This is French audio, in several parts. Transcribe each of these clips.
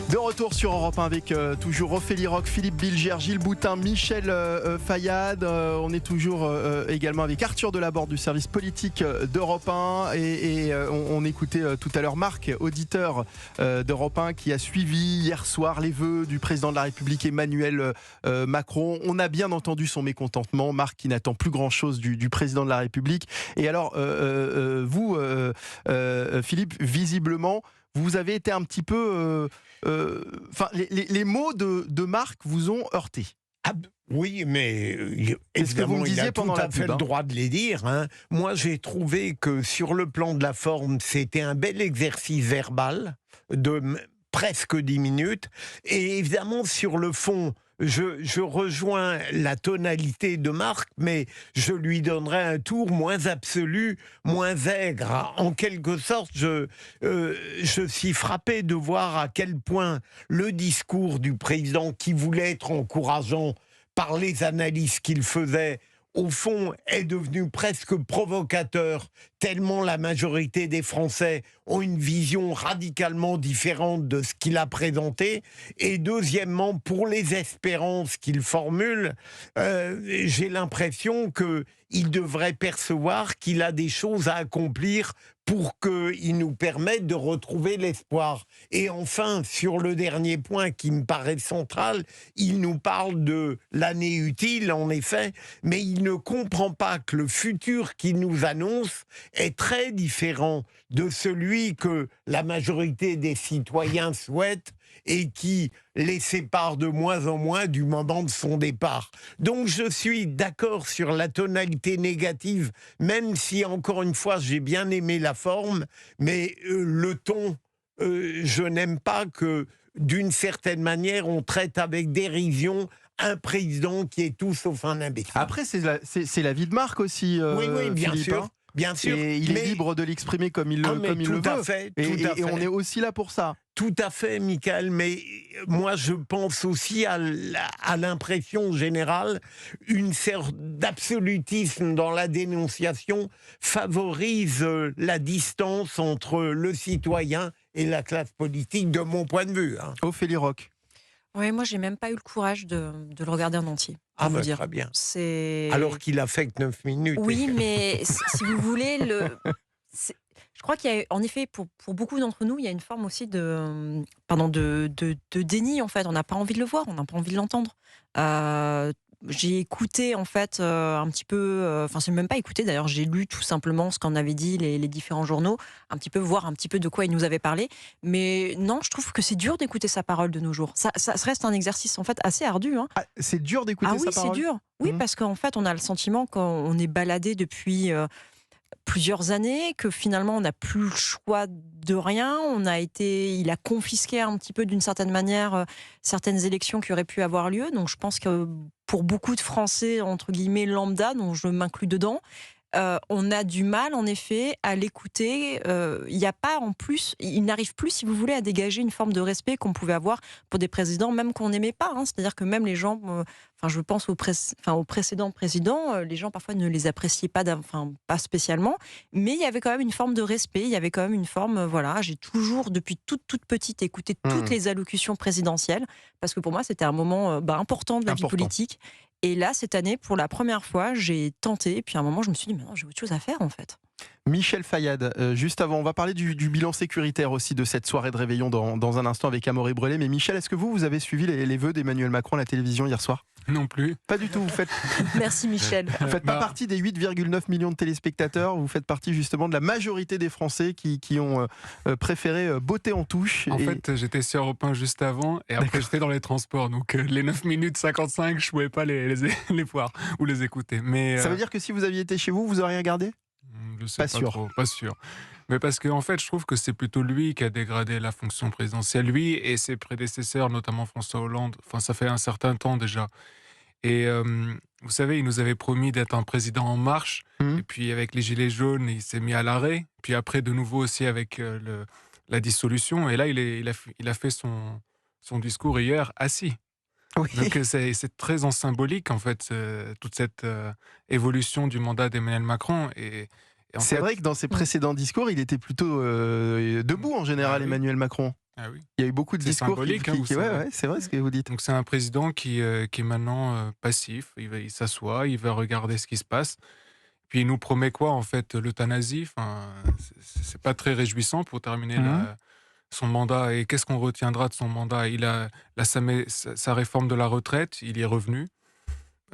De retour sur Europe 1 avec toujours Ophélie Roch, Philippe Bilger, Gilles Boutin, Michel Fayad. On est toujours également avec Arthur Delaborde du service politique d'Europe 1 et on écoutait tout à l'heure Marc, auditeur d'Europe 1 qui a suivi hier soir les vœux du président de la République Emmanuel Macron. On a bien entendu son mécontentement, Marc qui n'attend plus grand chose du président de la République. Et alors vous, Philippe, visiblement vous avez été un petit peu... les mots de Marc vous ont heurté. Ah, oui, mais C'est ce que vous évidemment, me disiez il a pendant tout la à fait pub, le droit de les dire. Moi, j'ai trouvé que sur le plan de la forme, c'était un bel exercice verbal de presque 10 minutes. Et évidemment, sur le fond, je rejoins la tonalité de Marc, mais je lui donnerai un tour moins absolu, moins aigre. En quelque sorte, je suis frappé de voir à quel point le discours du président, qui voulait être encourageant par les analyses qu'il faisait, au fond, est devenu presque provocateur, tellement la majorité des Français ont une vision radicalement différente de ce qu'il a présenté. Et deuxièmement, pour les espérances qu'il formule, j'ai l'impression qu'il devrait percevoir qu'il a des choses à accomplir pour qu'il nous permette de retrouver l'espoir. Et enfin, sur le dernier point qui me paraît central, il nous parle de l'année utile, en effet, mais il ne comprend pas que le futur qu'il nous annonce est très différent de celui que la majorité des citoyens souhaitent et qui les sépare de moins en moins du moment de son départ. Donc je suis d'accord sur la tonalité négative, même si, encore une fois, j'ai bien aimé la forme, mais le ton, je n'aime pas que, d'une certaine manière, on traite avec dérision un président qui est tout sauf un imbécile. Après, c'est la vie de Marc aussi, oui, bien Philippe, sûr. Bien sûr, et il est libre de l'exprimer comme il le veut. Tout à fait. Et on est aussi là pour ça. Tout à fait, Michael, mais moi je pense aussi à l'impression générale, une sorte d'absolutisme dans la dénonciation favorise la distance entre le citoyen et la classe politique, de mon point de vue. Ophélie Roch. Oui, moi, j'ai même pas eu le courage de le regarder en entier. Ah, vous dire. très bien. C'est... Alors qu'il a fait que 9 minutes. Oui, mais si vous voulez, je crois qu'il y a, en effet, pour beaucoup d'entre nous, il y a une forme aussi de déni, en fait. On n'a pas envie de le voir, on n'a pas envie de l'entendre. J'ai écouté, en fait, un petit peu... Enfin, c'est même pas écouté, d'ailleurs. J'ai lu tout simplement ce qu'en avaient dit les différents journaux, un petit peu voir un petit peu de quoi ils nous avaient parlé. Mais non, je trouve que c'est dur d'écouter sa parole de nos jours. Ça reste un exercice, en fait, assez ardu. Ah, c'est dur d'écouter sa parole. Ah oui, c'est dur. Oui, parce qu'en fait, on a le sentiment qu'on est baladé depuis... plusieurs années, que finalement on n'a plus le choix de rien, il a confisqué un petit peu d'une certaine manière certaines élections qui auraient pu avoir lieu, donc je pense que pour beaucoup de Français, entre guillemets lambda, dont je m'inclus dedans, on a du mal en effet à l'écouter. Il n'y a pas en plus, il n'arrive plus, si vous voulez, à dégager une forme de respect qu'on pouvait avoir pour des présidents, même qu'on n'aimait pas. C'est-à-dire que même les gens, je pense aux précédents présidents, les gens parfois ne les appréciaient pas, pas spécialement, mais il y avait quand même une forme de respect. Il y avait quand même une forme, voilà. J'ai toujours, depuis toute petite, écouté toutes les allocutions présidentielles parce que pour moi c'était un moment important de la vie politique. Et là, cette année, pour la première fois, j'ai tenté. Et puis à un moment, je me suis dit, maintenant, j'ai autre chose à faire, en fait. Michel Fayad, juste avant, on va parler du bilan sécuritaire aussi de cette soirée de réveillon dans un instant avec Amaury Brelet. Mais Michel, est-ce que vous avez suivi les vœux d'Emmanuel Macron à la télévision hier soir ? Non plus. Pas du tout. Vous faites... Merci Michel. Vous faites pas partie des 8,9 millions de téléspectateurs. Vous faites partie justement de la majorité des Français qui ont préféré botter en touche. En fait, j'étais sur Europe 1 juste avant et après j'étais dans les transports. Donc les 9 minutes 55, je pouvais pas les voir ou les écouter. Mais ça veut dire que si vous aviez été chez vous, vous auriez regardé ? Je sais pas sûr. Trop, pas sûr. Mais parce qu'en fait, je trouve que c'est plutôt lui qui a dégradé la fonction présidentielle. Lui et ses prédécesseurs, notamment François Hollande. Enfin, ça fait un certain temps déjà. Et vous savez, il nous avait promis d'être un président en marche. Et puis avec les gilets jaunes, il s'est mis à l'arrêt. Puis après, de nouveau aussi avec la dissolution. Et là, il a fait son discours hier assis. Oui. Donc c'est très en symbolique, en fait, toute cette évolution du mandat d'Emmanuel Macron. Et c'est vrai que dans ses précédents discours, il était plutôt debout en général, Emmanuel Macron. Ah oui. Il y a eu beaucoup de C'est discours symbolique, hein, vous ouais, savez. ouais, c'est vrai ce que vous dites. Donc c'est un président qui est maintenant passif. Il s'assoit, il va regarder ce qui se passe. Puis il nous promet quoi en fait? L'euthanasie. Enfin, c'est pas très réjouissant pour terminer Mmh. son mandat. Et qu'est-ce qu'on retiendra de son mandat? Il a là, sa réforme de la retraite, il y est revenu.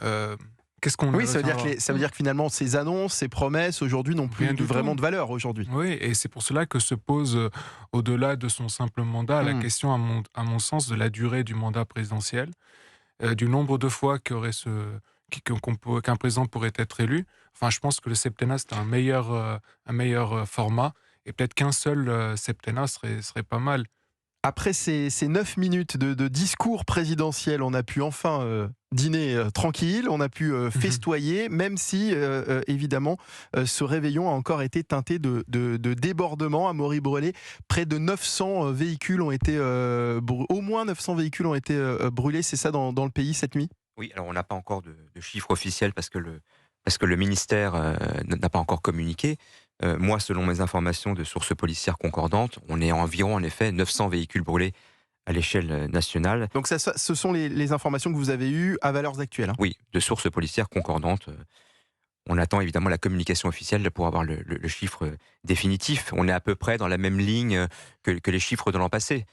Euh, Qu'est-ce qu'on Oui, retiendra? ça veut dire que finalement ces annonces, ces promesses aujourd'hui n'ont Rien plus du vraiment tout. de valeur aujourd'hui. Oui, et c'est pour cela que se pose, au-delà de son simple mandat, la Mmh. question, à mon sens, de la durée du mandat présidentiel, du nombre de fois qu'un président pourrait être élu. Enfin, je pense que le septennat, c'est un meilleur format, et peut-être qu'un seul septennat serait pas mal. Après ces 9 minutes de discours présidentiel, on a pu enfin dîner tranquille, on a pu festoyer, même si évidemment ce réveillon a encore été teinté de débordements. Amaury Brelé, près de 900 véhicules ont été, au moins 900 véhicules ont été brûlés, c'est ça dans le pays cette nuit? Oui, alors on n'a pas encore de chiffres officiels parce que le ministère n'a pas encore communiqué. Moi, selon mes informations de sources policières concordantes, on est environ, en effet, 900 véhicules brûlés à l'échelle nationale. Donc ce sont les informations que vous avez eues à valeurs actuelles, hein. Oui, de sources policières concordantes. On attend évidemment la communication officielle pour avoir le chiffre définitif. On est à peu près dans la même ligne que les chiffres de l'an passé.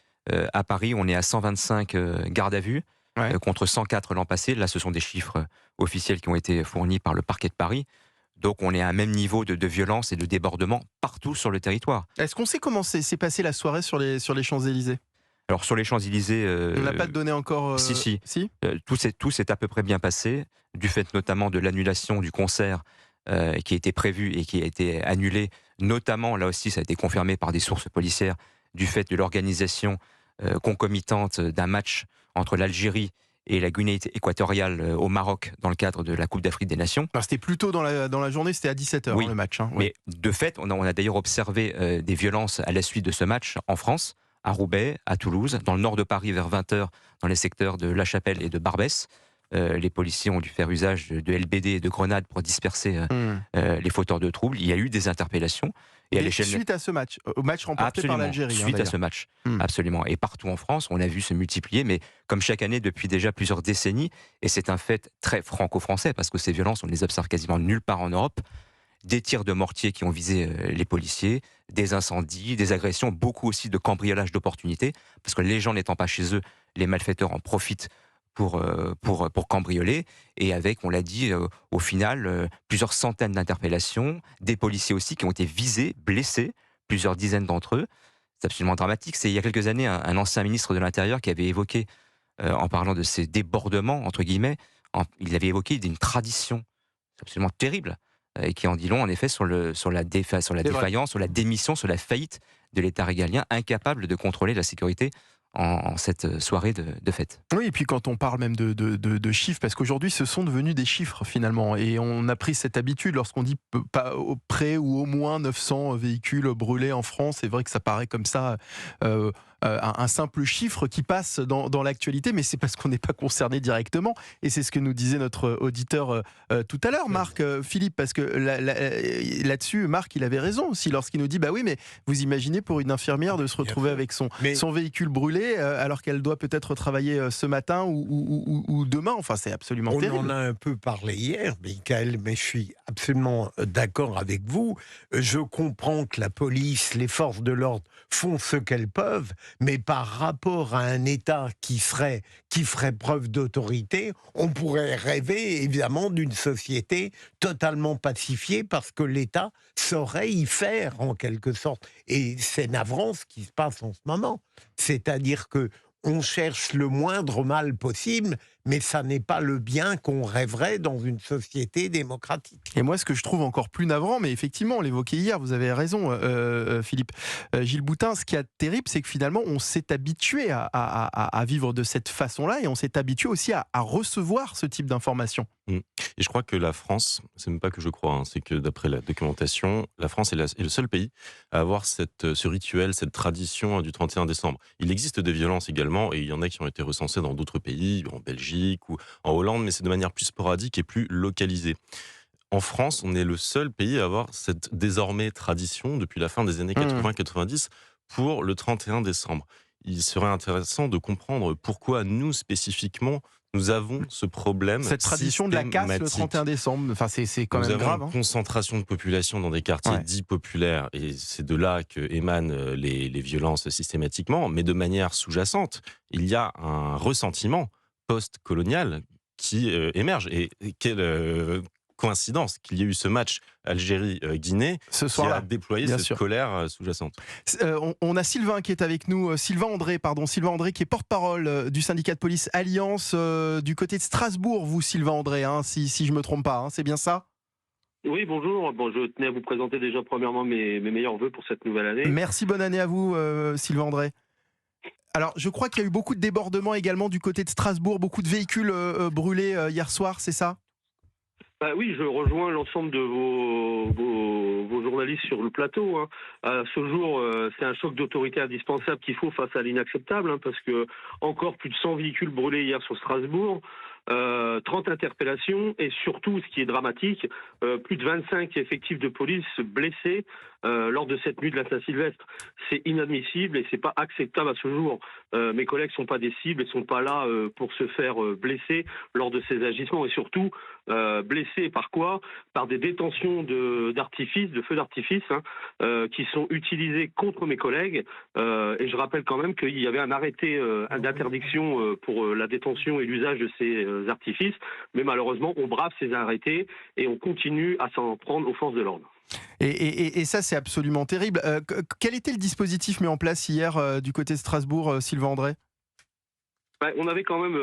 À Paris, on est à 125 gardes à vue Ouais. contre 104 l'an passé. Là, ce sont des chiffres officiels qui ont été fournis par le parquet de Paris. Donc, on est à un même niveau de violence et de débordement partout sur le territoire. Est-ce qu'on sait comment s'est passée la soirée sur les Champs-Élysées? Alors, sur les Champs-Élysées, On n'a pas de données encore. si. Si. Tout s'est à peu près bien passé, du fait notamment de l'annulation du concert qui était prévu et qui a été annulé, notamment, là aussi, ça a été confirmé par des sources policières, du fait de l'organisation concomitante d'un match entre l'Algérie et la Guinée équatoriale au Maroc dans le cadre de la Coupe d'Afrique des Nations. Alors, c'était plus tôt dans la journée, c'était à 17h Oui, le match, hein, ouais. Mais de fait, on a d'ailleurs observé des violences à la suite de ce match en France, à Roubaix, à Toulouse, dans le nord de Paris vers 20h, dans les secteurs de La Chapelle et de Barbès. Les policiers ont dû faire usage de LBD et de grenades pour disperser les fauteurs de troubles. Il y a eu des interpellations. Et à l'échelle suite à ce match, au match remporté par l'Algérie. Suite à ce match, absolument. Et partout en France, on a vu se multiplier, mais comme chaque année depuis déjà plusieurs décennies, et c'est un fait très franco-français, parce que ces violences, on les observe quasiment nulle part en Europe, des tirs de mortier qui ont visé les policiers, des incendies, des agressions, beaucoup aussi de cambriolage d'opportunités, parce que les gens n'étant pas chez eux, les malfaiteurs en profitent pour cambrioler, et avec, on l'a dit, au final, plusieurs centaines d'interpellations, des policiers aussi qui ont été visés, blessés, plusieurs dizaines d'entre eux. C'est absolument dramatique. C'est il y a quelques années un ancien ministre de l'Intérieur qui avait évoqué, en parlant de ces débordements, entre guillemets, il avait évoqué une tradition absolument terrible, et qui en dit long, en effet, sur la défaillance, sur la démission, sur la faillite de l'État régalien, incapable de contrôler la sécurité en cette soirée de fête. Oui, et puis quand on parle même de chiffres, parce qu'aujourd'hui ce sont devenus des chiffres finalement, et on a pris cette habitude lorsqu'on dit pas près ou au moins 900 véhicules brûlés en France, c'est vrai que ça paraît comme ça un simple chiffre qui passe dans l'actualité, mais c'est parce qu'on n'est pas concerné directement, et c'est ce que nous disait notre auditeur tout à l'heure, Marc, Philippe, parce que là-dessus, Marc, il avait raison aussi lorsqu'il nous dit, bah oui, mais vous imaginez pour une infirmière de se retrouver avec son véhicule brûlé alors qu'elle doit peut-être travailler ce matin ou demain, enfin c'est absolument terrible. On en a un peu parlé hier, Michael, mais je suis absolument d'accord avec vous. Je comprends que la police, les forces de l'ordre font ce qu'elles peuvent, mais par rapport à un État qui ferait preuve d'autorité, on pourrait rêver évidemment d'une société totalement pacifiée parce que l'État saurait y faire en quelque sorte. Et c'est navrant ce qui se passe en ce moment. C'est-à-dire que on cherche le moindre mal possible, mais ça n'est pas le bien qu'on rêverait dans une société démocratique. Et moi, ce que je trouve encore plus navrant, mais effectivement, on l'évoquait hier, vous avez raison, Philippe, Gilles Boutin, ce qui est terrible, c'est que finalement, on s'est habitué à vivre de cette façon-là, et on s'est habitué aussi à recevoir ce type d'informations. Et je crois que la France, c'est même pas que je crois, hein, c'est que d'après la documentation, la France est le seul pays à avoir ce rituel, cette tradition du 31 décembre. Il existe des violences également, et il y en a qui ont été recensées dans d'autres pays, en Belgique ou en Hollande, mais c'est de manière plus sporadique et plus localisée. En France, on est le seul pays à avoir cette désormais tradition depuis la fin des années 80-90 pour le 31 décembre. il serait intéressant de comprendre pourquoi nous, spécifiquement, nous avons ce problème. Cette tradition de la casse le systématique. 31 décembre, enfin, c'est quand Nous même avons grave. une concentration de population dans des quartiers Ouais. dits populaires, et c'est de là que émanent les violences systématiquement, mais de manière sous-jacente, il y a un ressentiment post-colonial qui émerge. Et quelle coïncidence qu'il y ait eu ce match Algérie-Guinée Ce qui soir-là. a déployé bien cette sûr. colère sous-jacente. On a Sylvain qui est avec nous, Sylvain André qui est porte-parole du syndicat de police Alliance du côté de Strasbourg, vous Sylvain André, hein, si je me trompe pas, hein, c'est bien ça? Oui, bonjour. Bon, je tenais à vous présenter déjà premièrement mes meilleurs vœux pour cette nouvelle année. Merci, bonne année à vous Sylvain André. Alors je crois qu'il y a eu beaucoup de débordements également du côté de Strasbourg, beaucoup de véhicules brûlés hier soir, c'est ça? Bah oui, je rejoins l'ensemble de vos journalistes sur le plateau, hein. À ce jour, c'est un choc d'autorité indispensable qu'il faut face à l'inacceptable, hein, parce que encore plus de 100 véhicules brûlés hier sur Strasbourg, 30 interpellations et surtout, ce qui est dramatique, plus de 25 effectifs de police blessés lors de cette nuit de la Saint-Sylvestre. C'est inadmissible et c'est pas acceptable à ce jour. Mes collègues sont pas des cibles et sont pas là pour se faire blesser lors de ces agissements et surtout blessés par quoi? Par des détentions d'artifices, de feux d'artifice, hein, qui sont utilisés contre mes collègues. Et je rappelle quand même qu'il y avait un arrêté d'interdiction pour la détention et l'usage de ces artifices, mais malheureusement on brave ces arrêtés et on continue à s'en prendre aux forces de l'ordre. Et ça c'est absolument terrible. Quel était le dispositif mis en place hier du côté de Strasbourg, Sylvain André? On avait quand même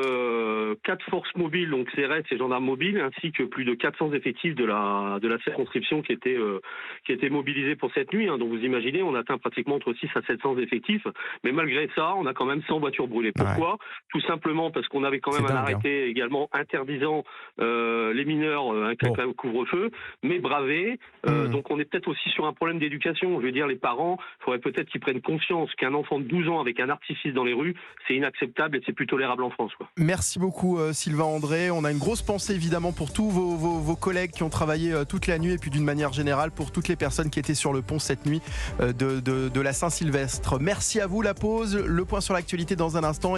4 forces mobiles, donc CRS et gendarmes mobiles, ainsi que plus de 400 effectifs de la circonscription qui étaient mobilisés pour cette nuit, hein. Donc vous imaginez, on atteint pratiquement entre 6 à 700 effectifs, mais malgré ça, on a quand même 100 voitures brûlées. Pourquoi? Ouais. Tout simplement parce qu'on avait quand même un arrêté également interdisant les mineurs un couvre-feu, mais bravé. Donc on est peut-être aussi sur un problème d'éducation. Je veux dire, les parents, il faudrait peut-être qu'ils prennent conscience qu'un enfant de 12 ans avec un artifice dans les rues, c'est inacceptable et c'est plus tolérable en France, quoi. Merci beaucoup Sylvain André. On a une grosse pensée évidemment pour tous vos collègues qui ont travaillé toute la nuit et puis d'une manière générale pour toutes les personnes qui étaient sur le pont cette nuit de la Saint-Sylvestre. Merci à vous, la pause, le point sur l'actualité dans un instant.